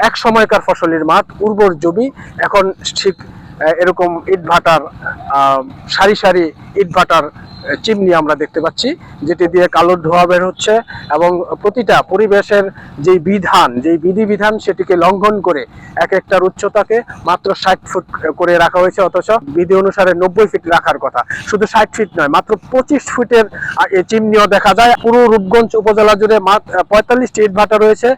এক সময়কার ফসলের মাঠ, উর্বর জমি এখন ঠিক এরকম ইটভাটার সারি সারি ইটভাটার চিমনি আমরা দেখতে পাচ্ছি, যেটি দিয়ে কালো ধোঁয়া বের হচ্ছে এবং প্রতিটা পরিবেশের যেই বিধিবিধান সেটিকে লঙ্ঘন করে এক একটার উচ্চতাকে মাত্র 60 ফুট করে রাখা হয়েছে, অথচ বিধি অনুসারে 90 ফিট রাখার কথা। শুধু 60 ফিট নয়, মাত্র 25 ফুটের চিমনিও দেখা যায়। পুরো রূপগঞ্জ উপজেলা জুড়ে 45টি ইটভাটা রয়েছে,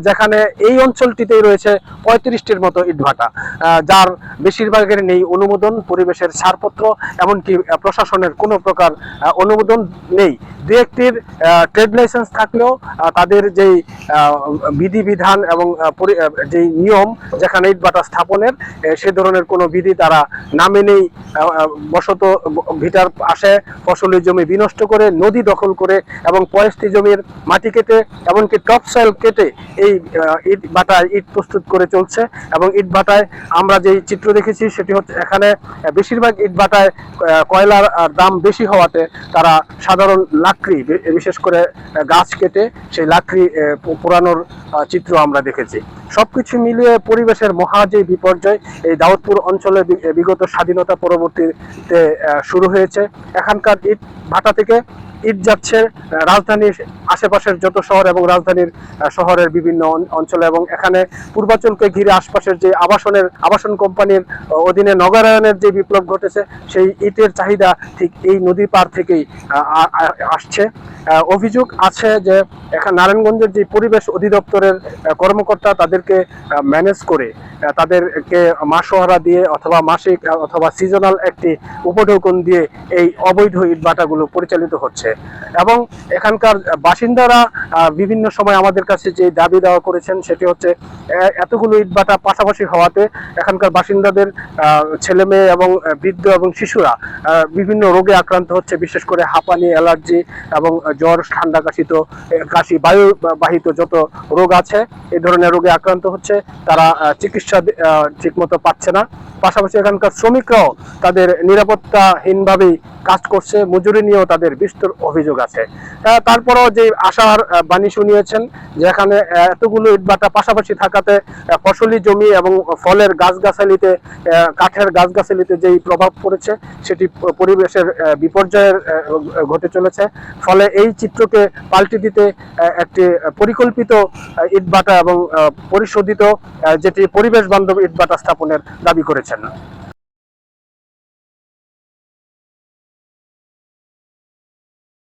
যেখানে এই অঞ্চলটিতেই রয়েছে 35টির মতো ইটভাটা, যার বেশিরভাগের নেই অনুমোদন, পরিবেশের ছাড়পত্র, এমনকি প্রশাসনের কোনো প্রকার অনুমোদন নেই। দু একটির ট্রেড লাইসেন্স থাকলেও তাদের যেই বিধিবিধান এবং যেই নিয়ম যেখানে ইটভাটা স্থাপনের, সে ধরনের কোনো বিধি তারা না মেনেই বশত ভিটার পাশে ফসলি জমি বিনষ্ট করে, নদী দখল করে এবং পয়স্তি জমির মাটি কেটে, এমনকি টপ সয়েল কেটে এই ইট ভাটায় ইট প্রস্তুত করে চলছে। এবং ইট ভাটায় আমরা যেই চিত্র দেখেছি সেটি হচ্ছে, এখানে বেশিরভাগ ইট ভাটায় কয়লার দাম বেশি হওয়াতে তারা সাধারণ লাকড়ি, বিশেষ করে গাছ কেটে সেই লাকড়ি পোড়ানোর চিত্র আমরা দেখেছি। সবকিছু মিলিয়ে পরিবেশের মহা যে বিপর্যয় এই দাউদপুর অঞ্চলে বিগত স্বাধীনতা পরবর্তীতে শুরু হয়েছে। এখানকার ইট ভাটা থেকে ইট যাচ্ছে রাজধানীর আশেপাশের যত শহর এবং রাজধানীর শহরের বিভিন্ন অঞ্চলে, এবং এখানে পূর্বাঞ্চলকে ঘিরে আশপাশের যে আবাসন কোম্পানির অধীনে নগরায়নের যে বিপ্লব ঘটেছে, সেই ইটের চাহিদা ঠিক এই নদী পার থেকেই আসছে। অভিযোগ আছে যে এখানে নারায়ণগঞ্জের যে পরিবেশ অধিদপ্তরের কর্মকর্তা তাদেরকে ম্যানেজ করে, তাদেরকে মাসোহারা দিয়ে অথবা মাসিক অথবা সিজনাল একটি উপঢৌকন দিয়ে এই অবৈধ ইটভাটাগুলো পরিচালিত হচ্ছে। এবং এখানকার বাসিন্দারা বিভিন্ন সময় আমাদের কাছে যে দাবি দেওয়া করেছেন সেটি হচ্ছে, এতগুলো ইটভাটা পাশাপাশি হওয়াতে এখানকার বাসিন্দাদের ছেলে মেয়ে এবং বৃদ্ধ এবং শিশুরা বিভিন্ন রোগে আক্রান্ত হচ্ছে, বিশেষ করে হাঁপানি, অ্যালার্জি এবং জ্বর, ঠান্ডা কাশি, বায়ুবাহিত যত রোগ আছে এই ধরনের রোগে আক্রান্ত হচ্ছে। তারা চিকিৎসা ঠিকমতো পাচ্ছে না। পাশাপাশি এখানকার শ্রমিকরাও তাদের নিরাপত্তাহীনভাবেই কাজ করছে, মজুরি নিয়েও তাদের বিস্তর অভিযোগ আছে। তারপরেও যে আশার বাণী শুনিয়েছেন যে এখানে এতগুলো ইটভাটা পাশাপাশি থাকাতে ফসলি জমি এবং ফলের গাছগাছালিতে, কাঠের গাছগাছালিতে যেই প্রভাব পড়েছে সেটি পরিবেশের বিপর্যয়ের ঘটে চলেছে। ফলে এই চিত্রকে পাল্টে দিতে একটি পরিকল্পিত ইটভাটা এবং পরিশোধিত যেটি পরিবেশ বান্ধব ইটভাটা স্থাপনের দাবি করেছেন।